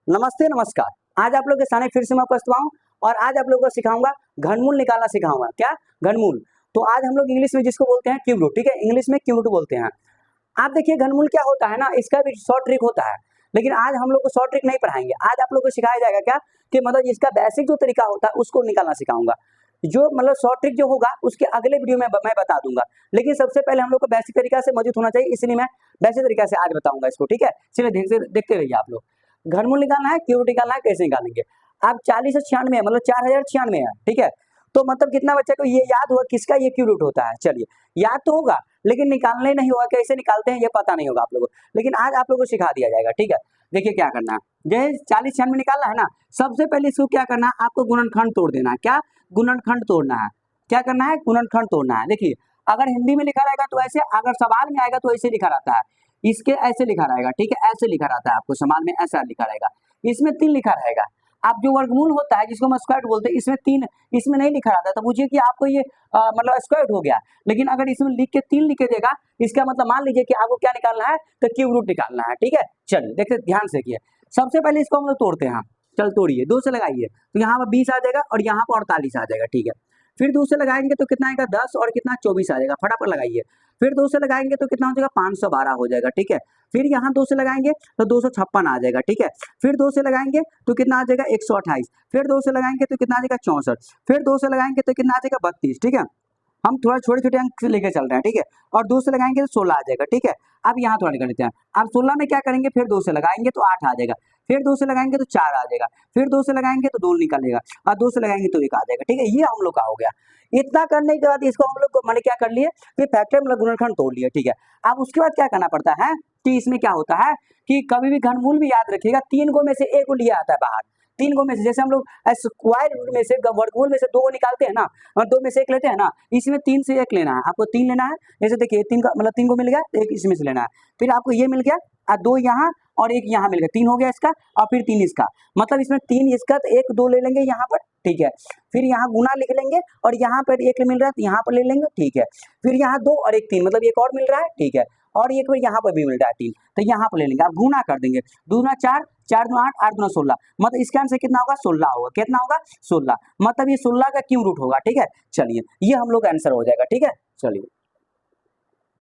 नमस्ते नमस्कार। आज आप लोग के सामने फिर से मैं उपस्थित हूँ और आज आप लोगों को सिखाऊंगा घनमूल निकालना सिखाऊंगा। क्या? घनमूल। तो आज हम लोग इंग्लिश में जिसको बोलते हैं क्यूब रूट, ठीक है, इंग्लिश में क्यूब रूट बोलते हैं। आप देखिए घनमूल क्या होता है ना, इसका भी शॉर्ट ट्रिक होता है, लेकिन आज हम लोग को शॉर्ट ट्रिक नहीं पढ़ाएंगे। आज आप लोग को सिखाया जाएगा क्या कि मतलब इसका बेसिक जो तरीका होता है उसको निकालना सिखाऊंगा। जो मतलब शॉर्ट ट्रिक जो होगा उसके अगले वीडियो में मैं बता दूंगा, लेकिन सबसे पहले हम लोग को बेसिक तरीका से मौजूद होना चाहिए, इसलिए मैं बेसिक तरीका से आज बताऊंगा इसको। ठीक है, चलिए देखते रहिए आप लोग। घनमूल निकालना है, क्यूब निकालना है, कैसे निकालेंगे। आप 40 से 96 मतलब 4096 है, ठीक है। तो मतलब कितना बच्चे को ये याद हुआ किसका ये क्यूब रूट होता है? चलिए, याद तो होगा लेकिन निकालने नहीं होगा, कैसे निकालते हैं ये पता नहीं होगा आप लोगों को, लेकिन आज आप लोगों को सिखा दिया जाएगा। ठीक है, देखिए क्या करना है। जैसे 4096 निकालना है ना, सबसे पहले इसको क्या करना है, आपको गुणनखंड तोड़ देना है। क्या? गुणनखंड तोड़ना है। क्या करना है? गुणनखंड तोड़ना है। देखिए, अगर हिंदी में लिखा रहेगा तो ऐसे, अगर सवाल में आएगा तो ऐसे लिखा रहता है, इसके ऐसे लिखा रहेगा, ठीक है, ऐसे लिखा रहता है, आपको सवाल में ऐसा लिखा रहेगा। इसमें 3 लिखा रहेगा। आप जो वर्गमूल होता है जिसको हम स्क्वायर रूट बोलते हैं, इसमें 3, इसमें नहीं लिखा रहता, तो पूछिए कि आपको ये मतलब स्क्वायर रूट हो गया। लेकिन अगर इसमें लिख के 3 लिख के देगा, इसका मतलब मान लीजिए कि आपको क्या निकालना है, तो क्यूब रूट निकालना है। ठीक है, चलिए देखते ध्यान से किए। सबसे पहले इसको हम लोग तोड़ते हैं। चल तोड़िए, 2 से लगाइए तो यहाँ पर 20 आ जाएगा और यहाँ पर 48 आ जाएगा। ठीक है, फिर 2 से लगाएंगे तो कितना आएगा, 10 और कितना 24 आ जाएगा। फटाफट लगाइए। फिर 2 से लगाएंगे तो कितना हो जाएगा, 512 हो जाएगा। ठीक है, फिर यहाँ 2 से लगाएंगे तो 256 आ जाएगा। ठीक है, फिर 2 से लगाएंगे तो कितना आ जाएगा, 128। फिर 2 से लगाएंगे तो कितना आ जाएगा, 64। फिर 2 से लगाएंगे तो कितना आ जाएगा, 32। ठीक है, हम थोड़ा छोटे छोटे अंक से लेके चल रहे हैं। ठीक है, और 2 से लगाएंगे तो 16 आ जाएगा। ठीक है, अब यहाँ थोड़ा निकाल लेते हैं। अब 16 में क्या करेंगे, फिर 2 से लगाएंगे तो 8 आ जाएगा। फिर 2 से लगाएंगे तो 4 आ जाएगा। फिर 2 से लगाएंगे तो 2 निकलेगा और 2 से लगाएंगे तो 1 आ जाएगा। ठीक है, ये हम लोग का हो गया। इतना करने के बाद इसको हम लोग को मैंने क्या कर लिए कि फैक्टर मतलब गुणनखंड तोड़ लिए। ठीक है, अब उसके बाद क्या करना पड़ता है कि इसमें क्या होता है कि कभी भी घनमूल भी याद रखिएगा, 3 गो में से 1 को लिया आता है बाहर। 3 गो में से, जैसे हम लोग स्क्वायर रूट में से, वर्गमूल में से 2 को निकालते हैं ना, और 2 में से 1 लेते हैं ना, इसमें 3 से 1 लेना है आपको। 3 लेना है। जैसे देखिए 3 का मतलब 3 को मिल गया, 1 इसमें से लेना है। फिर आपको ये मिल गया और 2 यहाँ और 1 यहाँ मिल गया, 3 हो गया इसका और फिर 3 इसका, मतलब इसमें 3 इसका, तो 1 2 ले लेंगे यहाँ पर। ठीक है, फिर यहाँ गुना लिख लेंगे और यहाँ पर 1 मिल रहा है तो यहाँ पर ले लेंगे। ठीक है, फिर यहाँ 2 और 1 3, मतलब 1 और मिल रहा है। ठीक है, और एक बार यहाँ पर भी मिल रहा है 3, तो यहाँ पर ले लेंगे। आप गुना कर देंगे, 2 दूना 4, 4 दूना 8, 8 दूना 16, मतलब इसका आंसर कितना होगा, 16 होगा। कितना होगा, 16, मतलब ये 16 का क्यूब रूट होगा। ठीक है, चलिए ये हम लोग का आंसर हो जाएगा। ठीक है, चलिए।